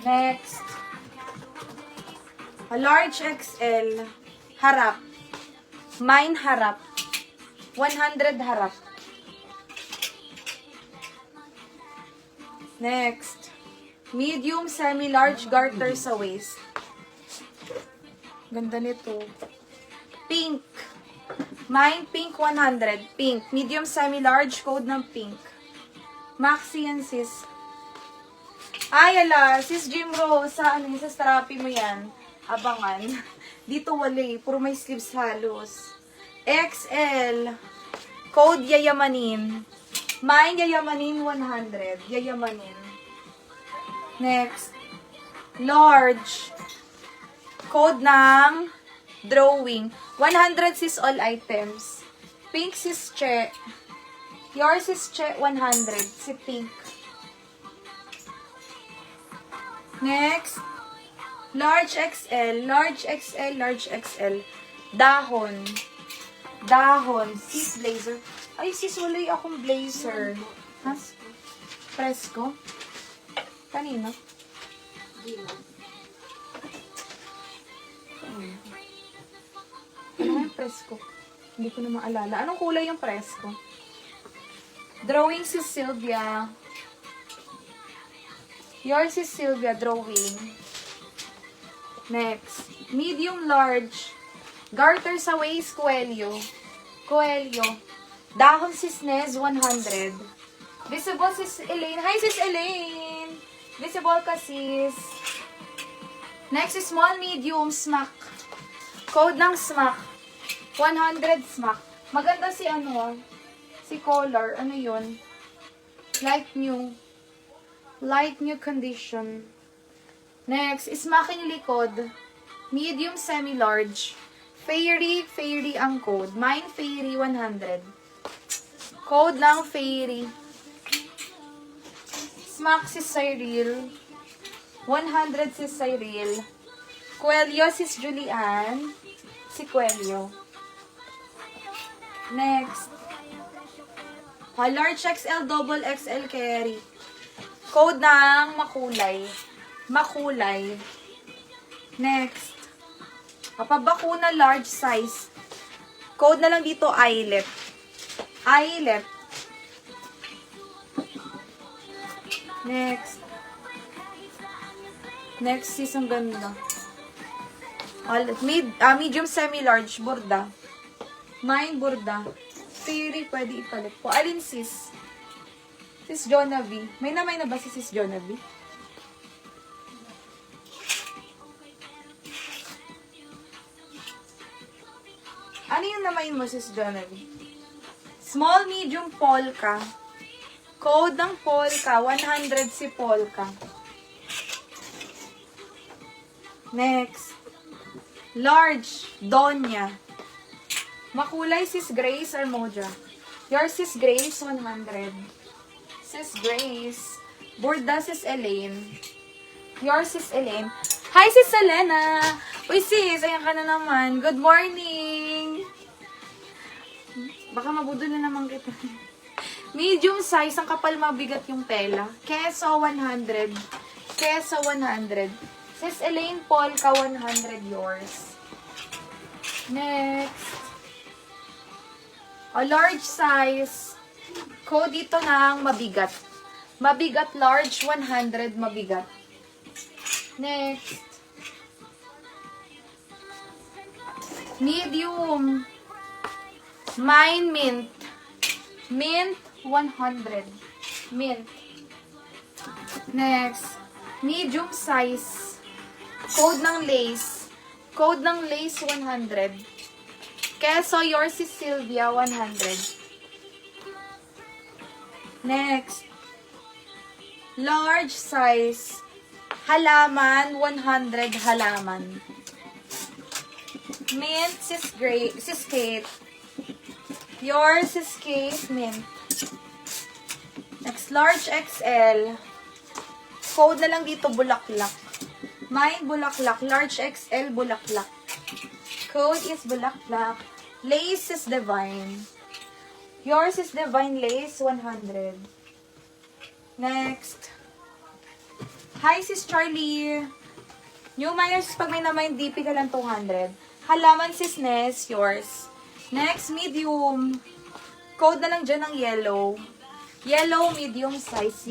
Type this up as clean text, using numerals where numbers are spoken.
Next. A large XL. Harap. Mine harap. 100 harap. Next. Medium semi-large garter sa waist. Ganda nito. Pink. Mine pink 100. Pink. Medium semi-large. Code ng pink. Maxi yan sis. Ay, ala, sis Jim Rose, sa strappy mo yan. Abangan. Dito wala puro may sleeves halos. XL. Code yayamanin. Mine yayamanin 100. Yayamanin. Next. Large. Code ng drawing. 100 sis all items. Pink sis Che. Yours is Che 100. Si pink. Next, large XL, large XL, large XL. Dahon. Dahon. Sis blazer. Ay, sis, wala akong blazer. Ha? Presko? Kanina? Ano yung presko? Hindi ko na maalala. Anong kulay yung presko? Drawing si Sylvia. Yours is Sylvia, drawing. Next. Medium large. Garter sa waist, Coelho. Coelho. Dahon sis Nez, 100. Visible sis Elaine. Hi sis Elaine! Visible ka sis. Next is small, medium, smack. Code ng smack. 100 smack. Maganda si ano, si color. Ano yun? Like new. Light new condition. Next, smacking likod. Medium semi-large. Fairy, fairy ang code. Mine fairy 100. Code lang fairy. Smack si Cyril. 100 si Cyril. Coelho sis Julian. Si Coelho. Next. A large XL, double XL carry. Code ng makulay. Makulay. Next. Kapabakuna large size. Code na lang dito eyelet. Eyelet. Next. Next is ang ganda. Medium semi-large. Burda. Mine burda. Theory pwede ipalit po. Alin sis? Sis Jonavi. May na ba si Sis Jonavi? Ano yung namain mo, Sis Jonavi? Small, medium, polka. Code ng polka. 100 si polka. Next. Large. Donya. Makulay, Sis Grace Armoja. Your Sis Grace, 100. Sis Grace. Burda, Sis Elaine. Your Sis Elaine. Hi, Sis Selena! Uy, sis, ayan ka na naman. Good morning! Baka mabudol na naman kita. Medium size, ang kapal mabigat yung tela. Keso, 100. Keso, 100. Sis Elaine Polka, 100 yours. Next. A large size. Code dito ng mabigat. Mabigat large, 100 mabigat. Next. Medium. Mine mint. Mint, 100. Mint. Next. Medium size. Code ng lace. Code ng lace, 100. Keso, yours is Sylvia, 100. Next. Large size. Halaman, 100 halaman. Mint, sis Kate. Yours is Kate, mint. Next, large XL. Code na lang dito, bulaklak. Mine, bulaklak. Large XL, bulaklak. Code is Bulaklak. Lace is Divine. Yours is Divine Lace, 100. Next. Hi, sis Charlie. New Myers, pag may naman DP ka lang 200. Halaman, sis Nes, yours. Next, medium. Code na lang dyan ng yellow. Yellow, medium size.